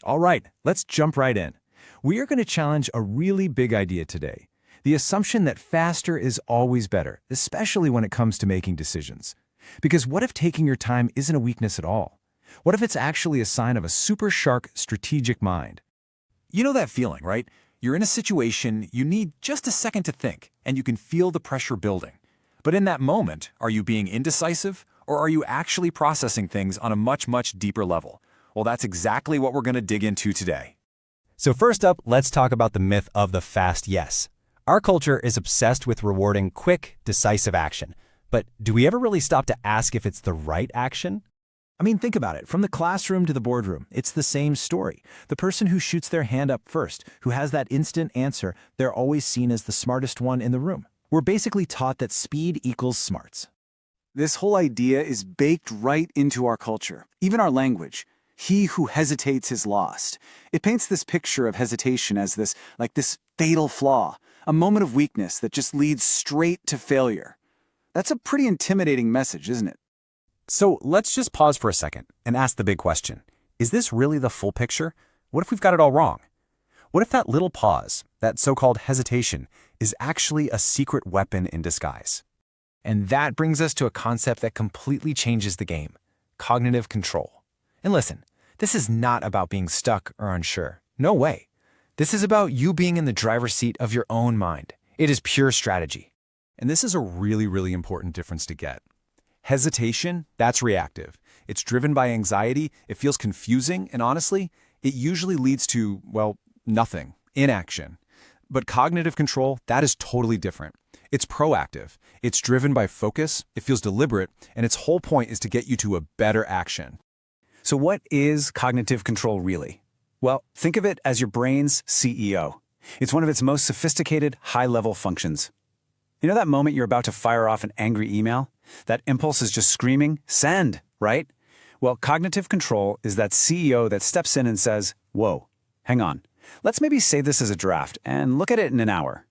All right, let's jump right in. We are going to challenge a really big idea today. The assumption that faster is always better, especially when it comes to making decisions. Because what if taking your time isn't a weakness at all? What if it's actually a sign of a super sharp, strategic mind? You know that feeling, right? You're in a situation, you need just a second to think, and you can feel the pressure building. But in that moment, are you being indecisive, or are you actually processing things on a much deeper level? Well, that's exactly what we're going to dig into today. So first up, let's talk about the myth of the fast yes. Our culture is obsessed with rewarding quick, decisive action. But do we ever really stop to ask if it's the right action? I mean, think about it. From the classroom to the boardroom, it's the same story. The person who shoots their hand up first, who has that instant answer, they're always seen as the smartest one in the room. We're basically taught that speed equals smarts. This whole idea is baked right into our culture, even our language. He who hesitates is lost. It paints this picture of hesitation as this fatal flaw, a moment of weakness that just leads straight to failure. That's a pretty intimidating message, isn't it? So let's just pause for a second and ask the big question. Is this really the full picture? What if we've got it all wrong? What if that little pause, that so-called hesitation, is actually a secret weapon in disguise? And that brings us to a concept that completely changes the game: cognitive control. And listen, this is not about being stuck or unsure. No way. This is about you being in the driver's seat of your own mind. It is pure strategy. And this is a really important difference to get. Hesitation, that's reactive. It's driven by anxiety, it feels confusing, and honestly, it usually leads to, well, nothing, inaction. But cognitive control, that is totally different. It's proactive, it's driven by focus, it feels deliberate, and its whole point is to get you to a better action. So what is cognitive control really? Well, think of it as your brain's CEO. It's one of its most sophisticated, high-level functions. You know that moment you're about to fire off an angry email? That impulse is just screaming, "Send," right? Well, cognitive control is that CEO that steps in and says, "Whoa, hang on. Let's maybe save this as a draft and look at it in an hour."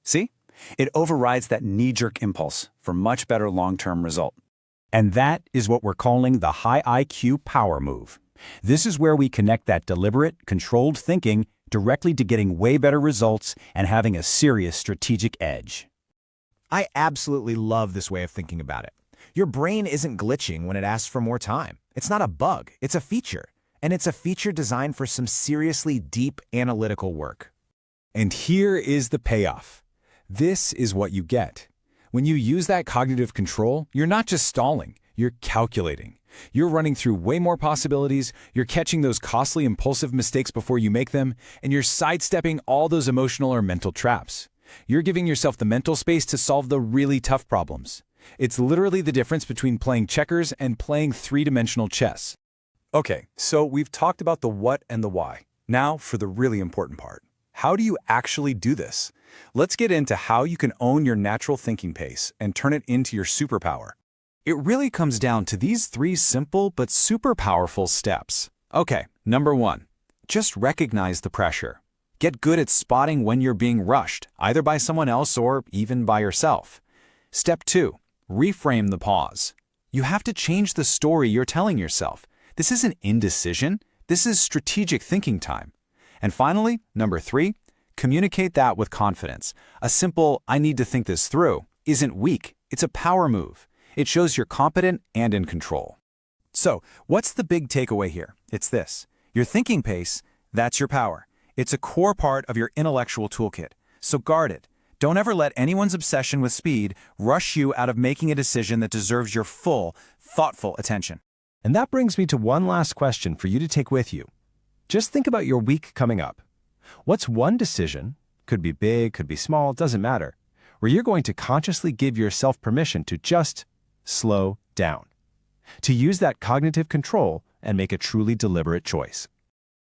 See? It overrides that knee-jerk impulse for much better long-term result. And that is what we're calling the high IQ power move. This is where we connect that deliberate, controlled thinking directly to getting way better results and having a serious strategic edge. I absolutely love this way of thinking about it. Your brain isn't glitching when it asks for more time. It's not a bug, it's a feature. And it's a feature designed for some seriously deep analytical work. And here is the payoff. This is what you get. When you use that cognitive control, you're not just stalling, you're calculating. You're running through way more possibilities, you're catching those costly impulsive mistakes before you make them, and you're sidestepping all those emotional or mental traps. You're giving yourself the mental space to solve the really tough problems. It's literally the difference between playing checkers and playing three-dimensional chess. Okay, so we've talked about the what and the why. Now for the really important part. How do you actually do this? Let's get into how you can own your natural thinking pace and turn it into your superpower. It really comes down to these three simple but super powerful steps. Okay, number one, just recognize the pressure. Get good at spotting when you're being rushed, either by someone else or even by yourself. Step two, reframe the pause. You have to change the story you're telling yourself. This isn't indecision, this is strategic thinking time. And finally, number three, communicate that with confidence. A simple, "I need to think this through," isn't weak, it's a power move. It shows you're competent and in control. So, what's the big takeaway here? It's this. Your thinking pace, that's your power. It's a core part of your intellectual toolkit. So guard it. Don't ever let anyone's obsession with speed rush you out of making a decision that deserves your full, thoughtful attention. And that brings me to one last question for you to take with you. Just think about your week coming up. What's one decision, could be big, could be small, doesn't matter, where you're going to consciously give yourself permission to just slow down, to use that cognitive control and make a truly deliberate choice?